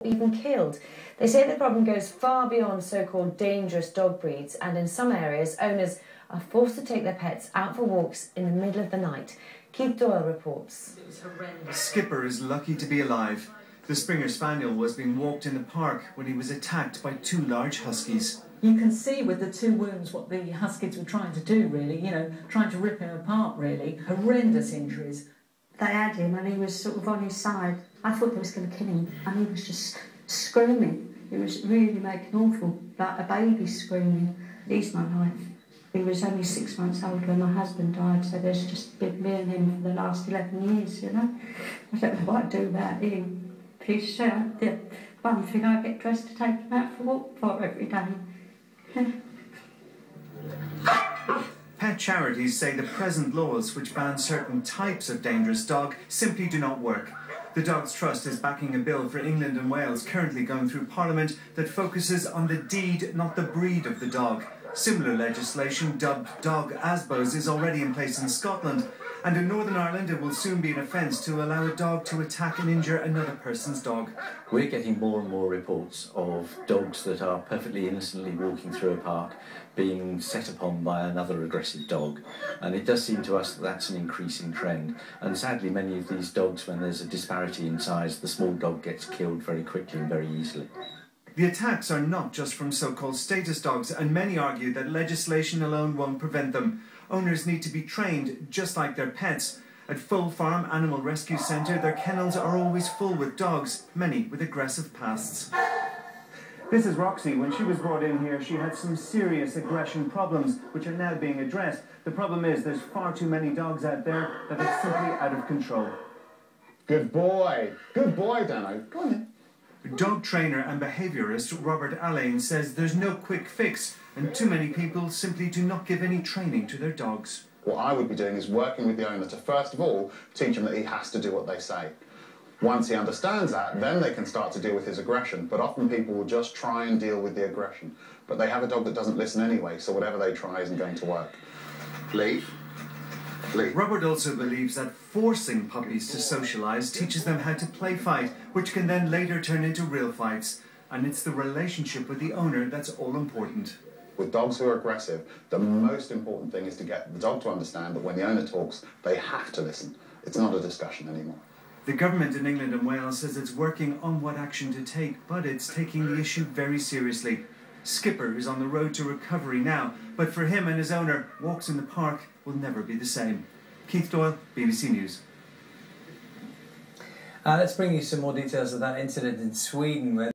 even killed. They say the problem goes far beyond so-called dangerous dog breeds, and in some areas owners are forced to take their pets out for walks in the middle of the night. Keith Doyle reports. It was horrendous. Skipper is lucky to be alive. The Springer Spaniel was being walked in the park when he was attacked by two large huskies. You can see with the two wounds what the huskies were trying to do, really, trying to rip him apart, really. Horrendous injuries. They had him and he was sort of on his side. I thought they was going to kill him and he was just screaming. It was really making awful, like a baby screaming. He's my life. He was only 6 months old when my husband died, so there's just been me and him for the last 11 years, I don't know what I'd do without him. He's the one thing I get dressed to take him out for a walk for every day. Pet charities say the present laws which ban certain types of dangerous dog simply do not work. The Dogs Trust is backing a bill for England and Wales currently going through Parliament that focuses on the deed, not the breed of the dog. Similar legislation, dubbed Dog ASBOs, is already in place in Scotland, and in Northern Ireland it will soon be an offence to allow a dog to attack and injure another person's dog. We're getting more and more reports of dogs that are perfectly innocently walking through a park being set upon by another aggressive dog, and it does seem to us that that's an increasing trend, and sadly many of these dogs, when there's a disparity in size, the small dog gets killed very quickly and very easily. The attacks are not just from so-called status dogs, and many argue that legislation alone won't prevent them. Owners need to be trained, just like their pets. At Full Farm Animal Rescue Centre, their kennels are always full with dogs, many with aggressive pasts. This is Roxy. When she was brought in here, she had some serious aggression problems, which are now being addressed. The problem is there's far too many dogs out there that are simply out of control. Good boy, Dano. Go on then. Dog trainer and behaviourist Robert Alleyne says there's no quick fix, and too many people simply do not give any training to their dogs. What I would be doing is working with the owner to, first of all, teach him that he has to do what they say. Once he understands that, then they can start to deal with his aggression. But often people will just try and deal with the aggression. But they have a dog that doesn't listen anyway, so whatever they try isn't going to work. Leave. Robert also believes that forcing puppies to socialise teaches them how to play fight, which can then later turn into real fights. And it's the relationship with the owner that's all important. With dogs who are aggressive, the most important thing is to get the dog to understand that when the owner talks, they have to listen. It's not a discussion anymore. The government in England and Wales says it's working on what action to take, but it's taking the issue very seriously. Skipper is on the road to recovery now, but for him and his owner, walks in the park will never be the same. Keith Doyle, BBC News. Let's bring you some more details of that incident in Sweden, where